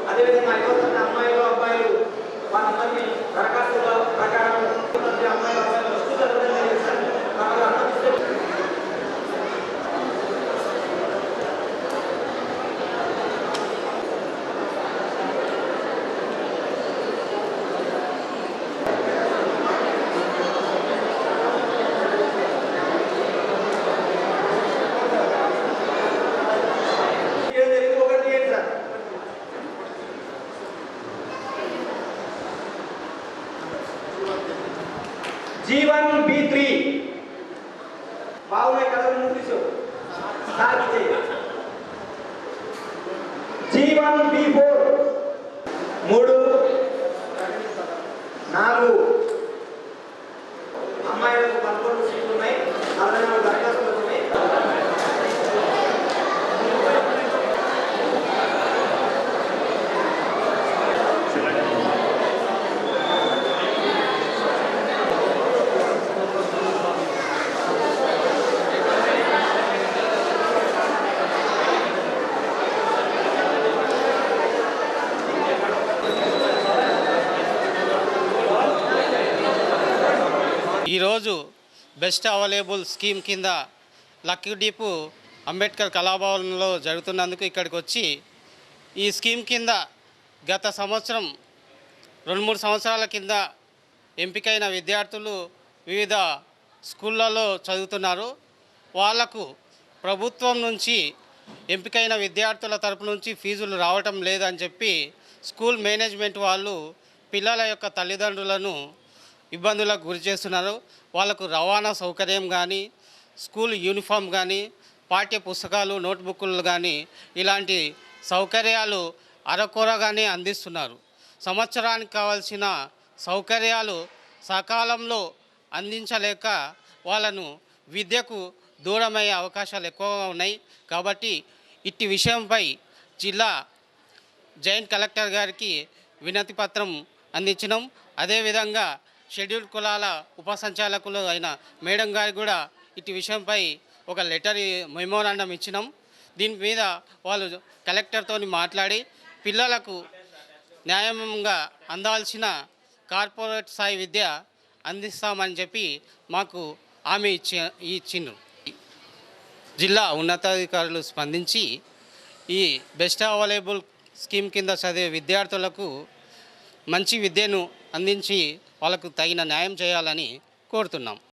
అదేవిధంగా అయిపోతున్న అమ్మాయిలు అబ్బాయిలు వాళ్ళందరినీ దరఖాస్తుల ప్రకారం అమ్మాయిలు అబ్బాయిలు వస్తువులు G1 B3 బాగున్నాయి కదా మూవీస్ స్టార్ట్ చేయి G1 B4 3 4 అమ్మాయిలకు 11 సీట్లు ఉన్నాయి 44 దరఖాస్తులు ఉన్నాయి ఈరోజు బెస్ట్ అవైలబుల్ స్కీమ్ కింద లక్కీ డీపు అంబేద్కర్ కళాభవన్లో జరుగుతున్నందుకు ఇక్కడికి వచ్చి ఈ స్కీమ్ కింద గత సంవత్సరం 2-3 సంవత్సరాల కింద ఎంపికైన విద్యార్థులు వివిధ స్కూళ్ళలో చదువుతున్నారు. వాళ్లకు ప్రభుత్వం నుంచి ఎంపికైన విద్యార్థుల తరపు నుంచి ఫీజులు రావటం లేదని చెప్పి స్కూల్ మేనేజ్మెంట్ వాళ్ళు పిల్లల యొక్క తల్లిదండ్రులను ఇబ్బందులకు గురి చేస్తున్నారు. వాళ్ళకు రవాణా సౌకర్యం కానీ, స్కూల్ యూనిఫామ్ కానీ, పాఠ్య పుస్తకాలు, నోట్బుక్లు కానీ ఇలాంటి సౌకర్యాలు అరకొరగానే అందిస్తున్నారు. సంవత్సరానికి కావాల్సిన సౌకర్యాలు సకాలంలో అందించలేక వాళ్ళను విద్యకు దూరమయ్యే అవకాశాలు ఎక్కువగా ఉన్నాయి. కాబట్టి ఇట్టి విషయంపై జిల్లా జాయింట్ కలెక్టర్ గారికి వినతి పత్రం అందించినాం. అదేవిధంగా షెడ్యూల్డ్ కులాల ఉపసంచాలకులు అయిన మేడం గారికి కూడా ఇటు విషయంపై ఒక లెటర్ మెమోరాండం ఇచ్చినాం. దీని మీద వాళ్ళు కలెక్టర్తో మాట్లాడి పిల్లలకు న్యాయంగా అందాల్సిన కార్పొరేట్ స్థాయి విద్య అందిస్తామని చెప్పి మాకు హామీ ఇచ్చిండ్రు. జిల్లా ఉన్నతాధికారులు స్పందించి ఈ బెస్ట్ అవైలబుల్ స్కీమ్ కింద చదివే విద్యార్థులకు మంచి విద్యను అందించి వాళ్ళకు తగిన న్యాయం చేయాలని కోరుతున్నాం.